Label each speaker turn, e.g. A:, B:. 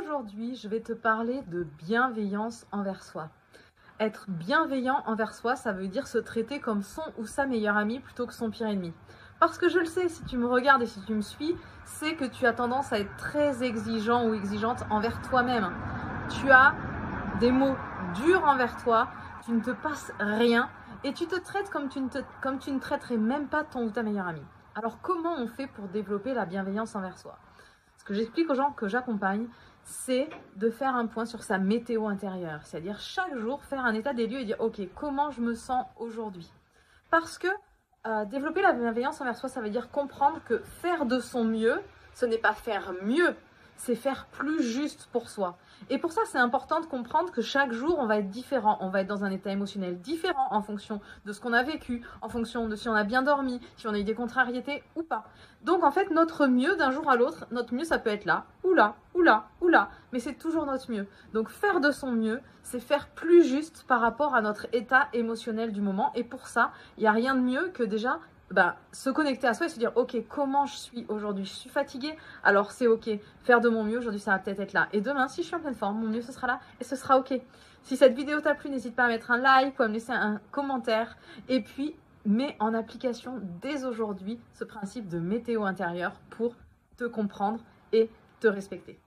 A: Aujourd'hui, je vais te parler de bienveillance envers soi. Être bienveillant envers soi, ça veut dire se traiter comme son ou sa meilleure amie plutôt que son pire ennemi. Parce que je le sais, si tu me regardes et si tu me suis, c'est que tu as tendance à être très exigeant ou exigeante envers toi-même. Tu as des mots durs envers toi, tu ne te passes rien et tu te traites comme tu ne traiterais même pas ton ou ta meilleure amie. Alors comment on fait pour développer la bienveillance envers soi? Ce que j'explique aux gens que j'accompagne, c'est de faire un point sur sa météo intérieure. C'est-à-dire chaque jour faire un état des lieux et dire ok, comment je me sens aujourd'hui? Parce que développer la bienveillance envers soi, ça veut dire comprendre que faire de son mieux, ce n'est pas faire mieux, c'est faire plus juste pour soi. Et pour ça, c'est important de comprendre que chaque jour, on va être différent. On va être dans un état émotionnel différent en fonction de ce qu'on a vécu, en fonction de si on a bien dormi, si on a eu des contrariétés ou pas. Donc, en fait, notre mieux d'un jour à l'autre, notre mieux, ça peut être là, ou là, ou là, ou là. Mais c'est toujours notre mieux. Donc, faire de son mieux, c'est faire plus juste par rapport à notre état émotionnel du moment. Et pour ça, il n'y a rien de mieux que déjà se connecter à soi et se dire ok, comment je suis aujourd'hui? Je suis fatiguée, alors c'est ok, faire de mon mieux aujourd'hui, ça va peut-être être là, et demain si je suis en pleine forme, mon mieux ce sera là et ce sera ok. Si cette vidéo t'a plu, n'hésite pas à mettre un like ou à me laisser un commentaire, et puis mets en application dès aujourd'hui ce principe de météo intérieure pour te comprendre et te respecter.